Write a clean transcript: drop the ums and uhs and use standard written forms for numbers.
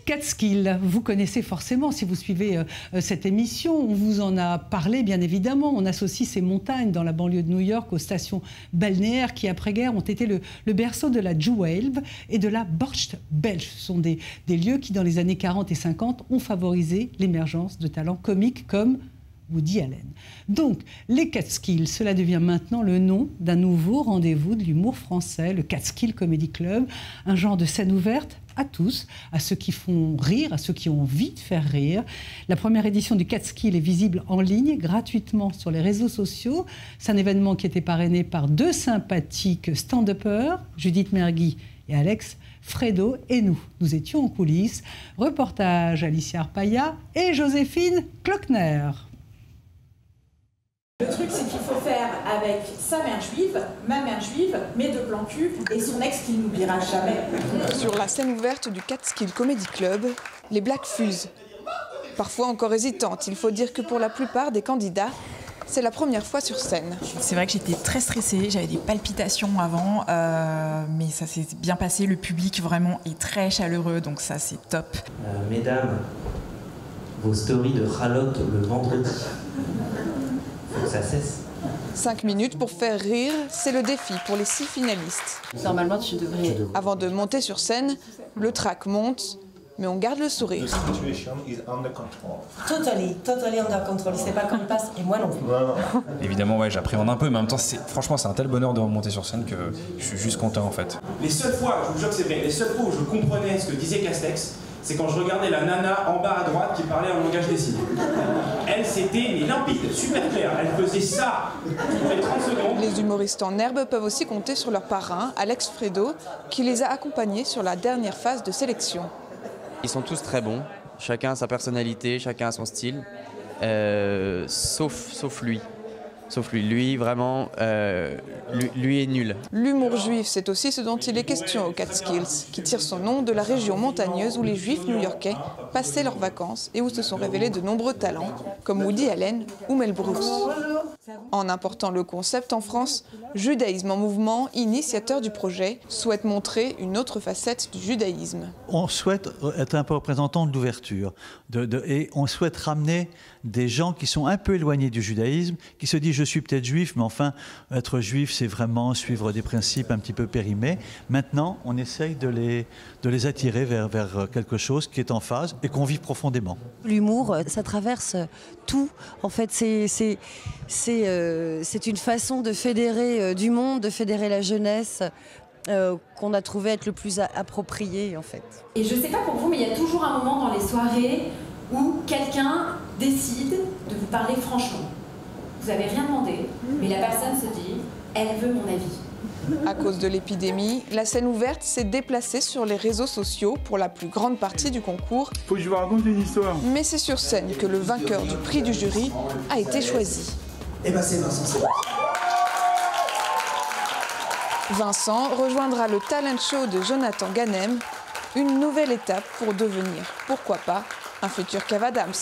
Catskill, vous connaissez forcément si vous suivez cette émission, on vous en a parlé bien évidemment. On associe ces montagnes dans la banlieue de New York aux stations balnéaires qui après-guerre ont été le berceau de la Jewelve et de la Borscht belge. Ce sont des lieux qui dans les années 40 et 50 ont favorisé l'émergence de talents comiques comme Woody Allen. Donc, les Catskills, cela devient maintenant le nom d'un nouveau rendez-vous de l'humour français, le Catskill Comedy Club, un genre de scène ouverte à tous, à ceux qui font rire, à ceux qui ont envie de faire rire. La première édition du Catskill est visible en ligne, gratuitement sur les réseaux sociaux. C'est un événement qui a été parrainé par deux sympathiques stand-uppers, Judith Mergui et Alex Fredo, et nous étions en coulisses. Reportage Alicia Arpaia et Joséphine Klockner. Le truc, c'est qu'il faut faire avec sa mère juive, ma mère juive, mes deux plans cul et son ex qui n'oubliera jamais. Sur la scène ouverte du Catskill Comedy Club, les blagues fusent. Parfois encore hésitantes, il faut dire que pour la plupart des candidats, c'est la première fois sur scène. C'est vrai que j'étais très stressée, j'avais des palpitations avant, mais ça s'est bien passé. Le public vraiment est très chaleureux, donc ça c'est top. Mesdames, vos stories de ralotte le vendredi. Faut que ça cesse. 5 minutes pour faire rire, c'est le défi pour les 6 finalistes. Normalement, tu devrais... Avant de monter sur scène, le trac monte, mais on garde le sourire. Totally under control. C'est pas qu'on passe, et moi non plus. Évidemment, ouais, j'appréhende un peu, mais en même temps, franchement, c'est un tel bonheur de remonter sur scène que je suis juste content en fait. Les seules fois, je vous jure que c'est vrai, les seules fois où je comprenais ce que disait Castex, c'est quand je regardais la nana en bas à droite qui parlait en langage des signes. Elle, c'était limpide, super clair. Elle faisait ça toutes les 30 secondes. Les humoristes en herbe peuvent aussi compter sur leur parrain, Alex Fredo, qui les a accompagnés sur la dernière phase de sélection. Ils sont tous très bons, chacun a sa personnalité, chacun a son style, sauf lui. Sauf lui. Lui, vraiment, lui est nul. L'humour juif, c'est aussi ce dont il est question au Catskills, qui tire son nom de la région montagneuse où les juifs new-yorkais passaient leurs vacances et où se sont révélés de nombreux talents, comme Woody Allen ou Mel Brooks. En important le concept en France, Judaïsme en mouvement, initiateur du projet, souhaite montrer une autre facette du judaïsme. On souhaite être un peu représentant de l'ouverture et on souhaite ramener des gens qui sont un peu éloignés du judaïsme, qui se disent je suis peut-être juif, mais enfin être juif c'est vraiment suivre des principes un petit peu périmés. Maintenant on essaye de les attirer vers quelque chose qui est en phase et qu'on vit profondément. L'humour, ça traverse tout. En fait, c'est une façon de fédérer du monde, de fédérer la jeunesse, qu'on a trouvé être le plus approprié, en fait. Et je sais pas pour vous, mais il y a toujours un moment dans les soirées où quelqu'un décide de vous parler franchement. Vous n'avez rien demandé, mais la personne se dit « elle veut mon avis ». À cause de l'épidémie, la scène ouverte s'est déplacée sur les réseaux sociaux pour la plus grande partie du concours. Faut que je vous raconte une histoire. Mais c'est sur scène que le vainqueur du prix du jury a été choisi. Eh ben c'est Vincent. Vincent rejoindra le talent show de Jonathan Ganem, une nouvelle étape pour devenir, pourquoi pas, un futur Kev Adams.